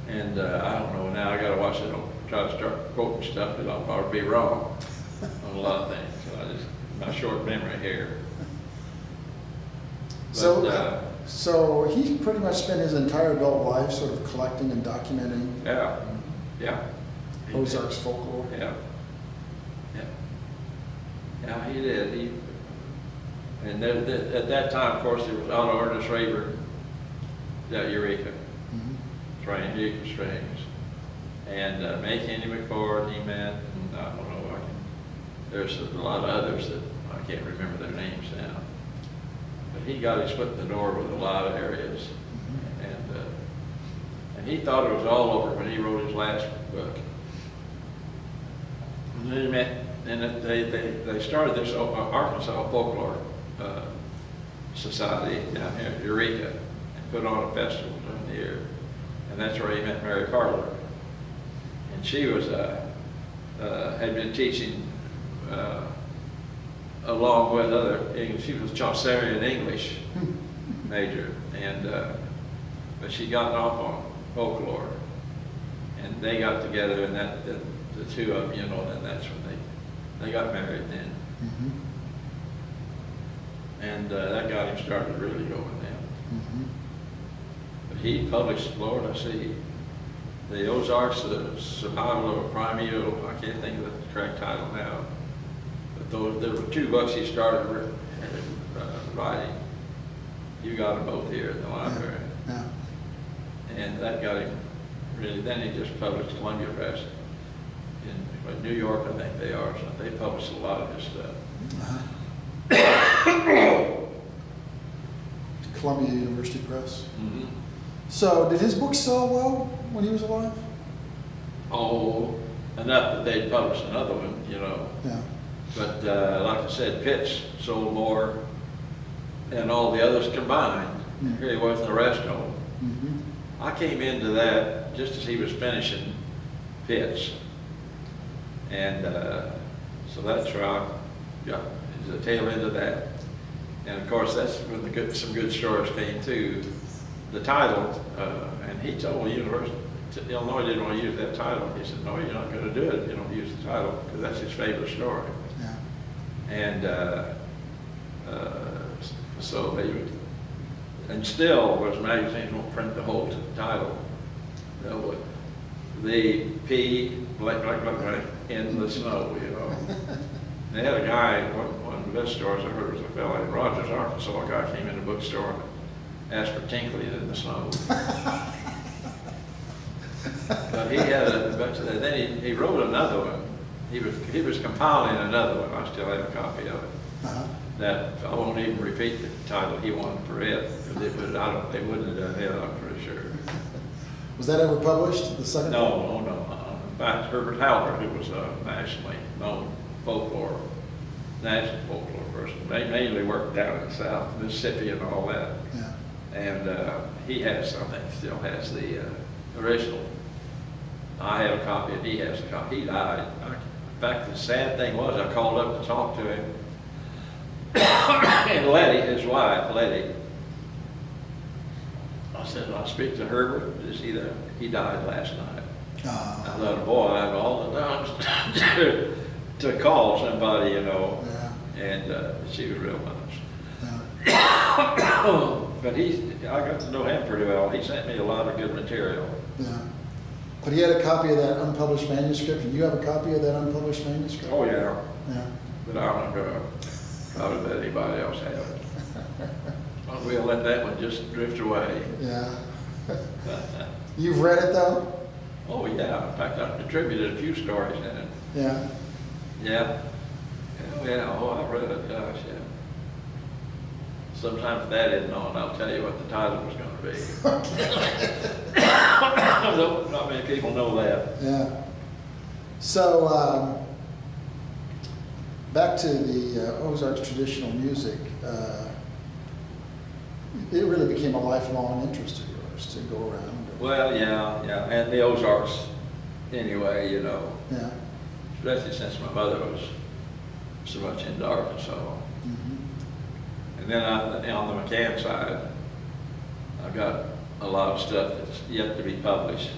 And I don't know, now I gotta watch it, I'll try to start quoting stuff, but I'll probably be wrong on a lot of things. So my short memory here. But, So he pretty much spent his entire adult life sort of collecting and documenting yeah. Ozarks folklore. Yeah. Yeah, he did. And then, at that time, of course, there was Otto Ernest Rayburn, that Eureka, trained Eureka strings, and May Kenny McFord, he met, and I don't know, there's a lot of others that I can't remember their names now. But he got his foot in the door with a lot of areas, and he thought it was all over when he wrote his last book. And then he met, and they started this Arkansas folklore society down here at Eureka, and put on a festival during the year, and that's where he met Mary Parler. And she was had been teaching along with other English. She was Chaucerian English major, and but she got off on folklore, and they got together, and the two of them, you know, and that's when they got married then. And that got him started really going then. But he published, Lord, I see, the Ozarks, the Survival of a Primeval, I can't think of the correct title now, but there were two books he started writing. You got them both here at the library. Yeah. And that got him really, then he just published Columbia Press in New York, I think they are, so they published a lot of his stuff. Columbia University Press. So did his book sell well when he was alive? Oh, enough that they'd published another one, you know. Yeah. But like I said, Pitts sold more than all the others combined. Here he was in the rest of them. I came into that just as he was finishing Pitts. And so that's where I got the tail end of that. And of course, that's when some good stories came too. The title, and he told the University, Illinois didn't want to use that title. He said, no, you're not going to do it if you don't use the title, because that's his favorite story. Yeah. And so they would, and still, was magazines won't print the whole title. The P, blank, in the snow, you know. They had a guy, one of the best stories I heard was a fellow in Rogers, Arkansas. A guy came in the bookstore and asked for Tinkley in the snow. But he had a bunch of that. Then he wrote another one. He was compiling another one. I still have a copy of it. That I won't even repeat the title he wanted for it, because they wouldn't have done it, I'm pretty sure. Was that ever published, the second? No. In fact, Herbert Howard, who was a nationally known national folklore person, they mainly worked down in South Mississippi and all that. Yeah. And he has, I think, still has the original. I have a copy, and he has a copy. He died. In fact, the sad thing was, I called up to talk to him, and Letty, his wife, Letty, I said, I'll speak to Herbert. Is he there? He died last night. I thought, boy, I have all the time to call somebody, you know. Yeah. And she was real nice. Yeah. But I got to know him pretty well. He sent me a lot of good material. Yeah. But he had a copy of that unpublished manuscript, and you have a copy of that unpublished manuscript? Oh, yeah. Yeah. But I'm not going to probably let anybody else have it. We'll let that one just drift away. Yeah. You've read it, though? Oh, yeah. In fact, I've contributed a few stories in it. Yeah. Yeah. Yeah. Oh, I read it. Gosh, yeah. Sometime if that isn't on, I'll tell you what the title was going to be. Not many people know that. Yeah. So, back to the Ozarks traditional music. It really became a lifelong interest of yours to go around. Well, yeah. And the Ozarks, anyway, you know. Yeah. Especially since my mother was so much into Arkansas. Mm-hmm. And then on the McCann side, I've got a lot of stuff that's yet to be published.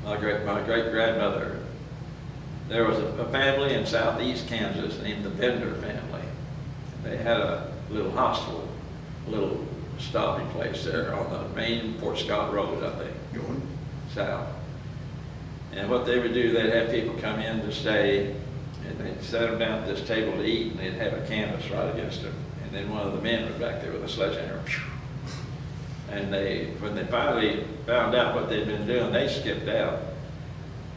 My great grandmother, there was a family in southeast Kansas named the Bender family. They had a little hostel, a little stopping place there on the main Fort Scott Road, I think, going south. And what they would do, they'd have people come in to stay, and they'd set them down at this table to eat, and they'd have a canvas right against them. And then one of the men was back there with a sledgehammer. And when they finally found out what they'd been doing, they skipped out.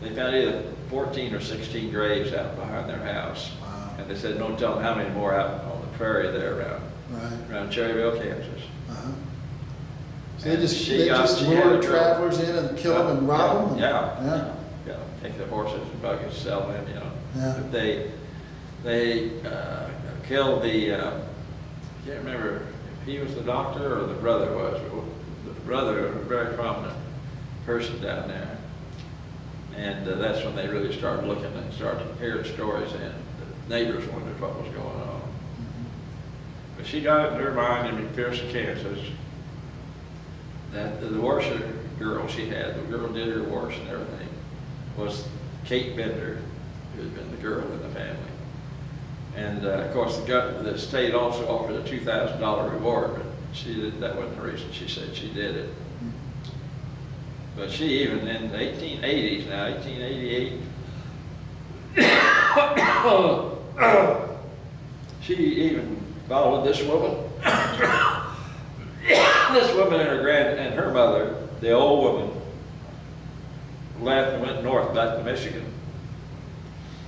They found either 14 or 16 graves out behind their house. Wow. And they said, no telling how many more out on the prairie there around Cherryville, Kansas. Uh-huh. So they just She lure had travelers in and kill them and rob them? Yeah. Take the horses and buggies, sell them, you know. Yeah. But they killed the, I can't remember if he was the doctor or the brother was. The brother was a very prominent person down there. And that's when they really started looking and started hearing stories, and the neighbors wondered what was going on. Mm-hmm. But she got it in her mind in McPherson, Kansas, that the washer girl she had, the girl who did her wash and everything, was Kate Bender, who had been the girl in the family. And of course, the state also offered a $2,000 reward, but that wasn't the reason she said she did it. But she even in the 1880s, now 1888, she even followed this woman. This woman and her mother, the old woman, left and went north back to Michigan.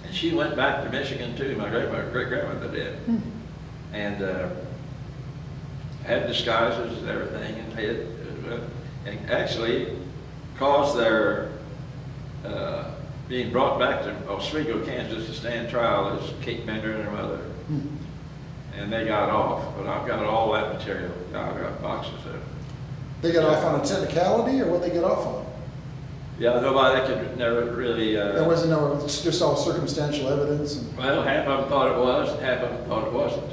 And she went back to Michigan too, my great-grandmother did. And had disguises and everything, and actually caused their being brought back to Oswego, Kansas to stand trial as Kate Bender and her mother. And they got off, but I've got all that material. I've got boxes of it. They got off on a technicality, or what they get off on? Yeah, nobody could never really. There wasn't no, it's just all circumstantial evidence. Well, half of them thought it was, and half of them thought it wasn't.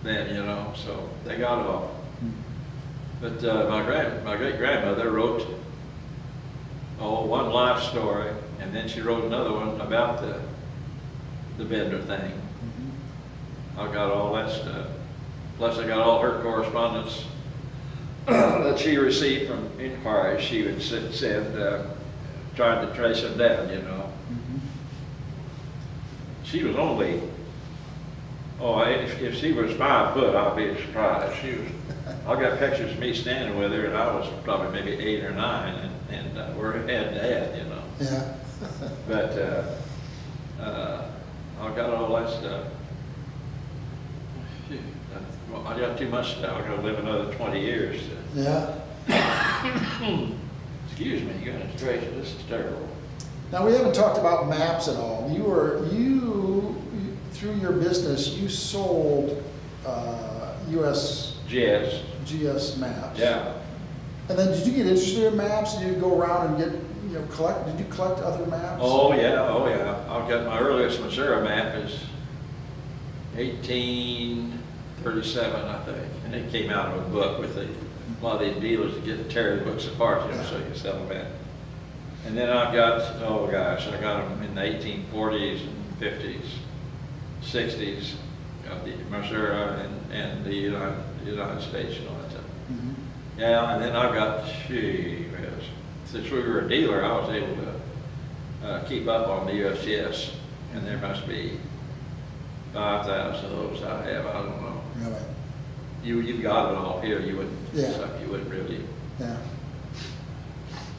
Then, you know, so they got off. But my great-grandmother wrote one life story, and then she wrote another one about the Bender thing. I got all that stuff. Plus I got all her correspondence that she received from inquiries she would send, trying to trace them down, you know. She was only, if she was 5 foot, I'd be surprised. I got pictures of me standing with her, and I was probably maybe 8 or 9, and we're head to head, you know. Yeah. But I got all that stuff. Well, I got too much stuff. I'm going to live another 20 years. Yeah. Excuse me, goodness gracious, this is terrible. Now, we haven't talked about maps at all. Through your business, you sold US Yes, GS maps. yeah. And then did you get interested in maps? Did you go around and get, did you collect other maps? Oh, yeah, oh, yeah. I've got my earliest Missouri map is 1837, I think. And it came out of a book with a lot of these dealers that get tear the books apart, so you can sell them back. And then I've got, oh gosh, I got them in the 1840s and 50s, 60s of the Missouri and the United States and all that stuff. Mhm. Yeah, and then I've got, since we were a dealer, I was able to keep up on the USGS, and there must be 5,000 of those I have, I don't know. Really? You've got it all here, you wouldn't, Yeah. you wouldn't really, Yeah.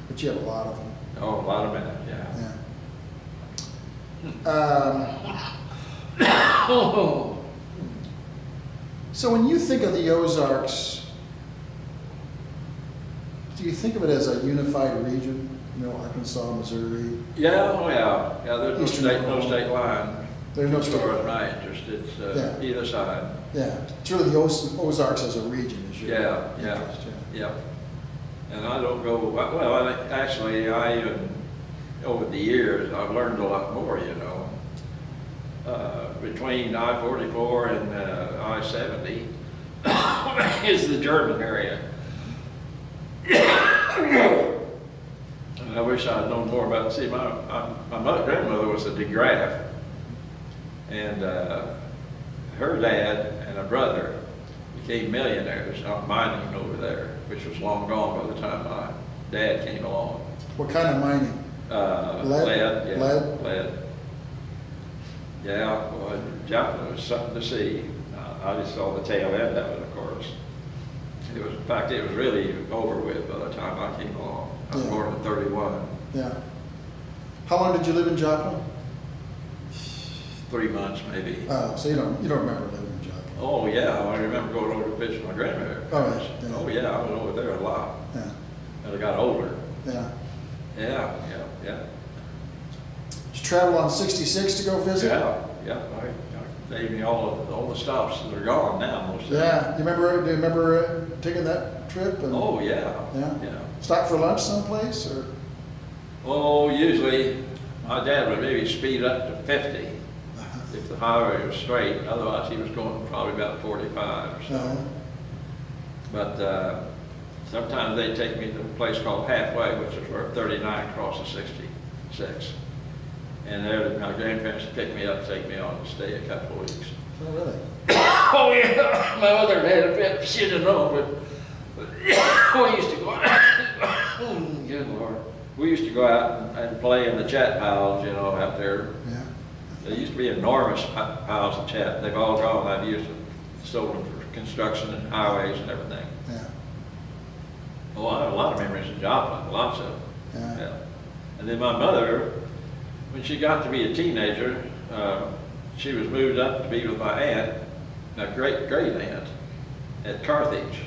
But you have a lot of them. oh, a lot of maps, yeah. Yeah. So when you think of the Ozarks, do you think of it as a unified region? Arkansas, Missouri? Yeah, oh yeah, yeah, there's Eastern no state line. There's no As state far as line. my interest, it's Yeah. either side. Yeah, it's really the Ozarks as a region is your Yeah, yeah, interest, yeah. And I don't go, well, actually, I even, over the years, I've learned a lot more, between I-44 and I-70 is the German area. And I wish I'd known more about it. See, my grandmother was a DeGraff, and her dad and a brother became millionaires out mining over there, which was long gone by the time my dad came along. What kind of mining? Lead, yeah, Lead? lead. Yeah, well, Joplin was something to see. I just saw the tail end of it, of course. In fact, it was really over with by the time I came along. I was Yeah. born in 31. Yeah. How long did you live in Joplin? 3 months maybe. So you don't remember living in Joplin? Oh, yeah, I remember going over to visit my grandmother. Oh, right, yeah. Oh, yeah, I was over there a lot Yeah. as I got older. Yeah. Yeah. Did you travel on 66 to go visit? Yeah. They gave me all the stops that are gone now, most of them. Yeah. Do you remember taking that trip? And, Oh, yeah. Yeah. Yeah. Stop for lunch someplace or? Oh, usually my dad would maybe speed up to 50 if the highway was straight. Otherwise, he was going probably about 45 or so. But sometimes they'd take me to a place called Halfway, which is where 39 crosses 66. And there, my grandparents would pick me up, take me on to stay a couple of weeks. Oh, really? Oh, yeah. My mother had a fit. She didn't know, but we used to go out. Good Lord. We used to go out and play in the chat piles, out there. Yeah. There used to be enormous piles of chat. They've all gone. I've used them, sold them for construction and highways and everything. Yeah. Oh, I have a lot of memories of Joplin, lots of them. Yeah. And then my mother, when she got to be a teenager, she was moved up to be with my aunt, a great aunt, at Carthage.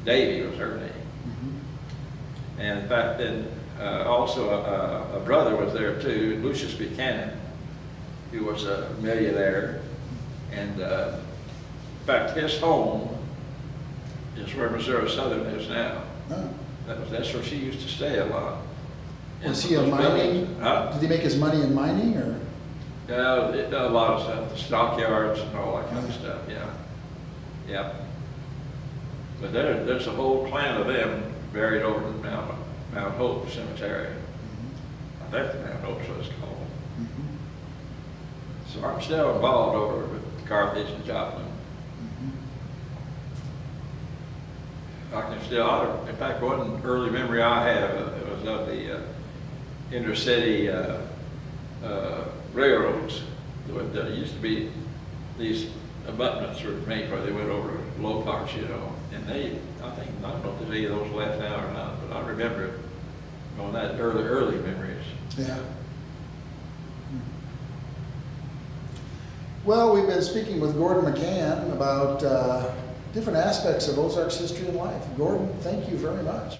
Davy was her name. Mhm. And in fact, then also a brother was there too, Lucius Buchanan, who was a millionaire. And in fact, his home is where Missouri Southern is now. Oh. That's where she used to stay a lot. Was he a mining? Huh? Did he make his money in mining or? Yeah, it done a lot of stuff, the stockyards and all that kind of stuff, yeah. Yeah. But there's a whole clan of them buried over in Mount Hope Cemetery. I think the Mount Hope's what it's called. Mhm. So I'm still involved over with Carthage and Joplin. Mhm. I can still, in fact, one early memory I have was of the intercity railroads. There used to be these abutments were made where they went over low parts, and I don't know if there's any of those left now or not, but I remember it on that early memories. Yeah. Well, we've been speaking with Gordon McCann about different aspects of Ozarks history and life. Gordon, thank you very much.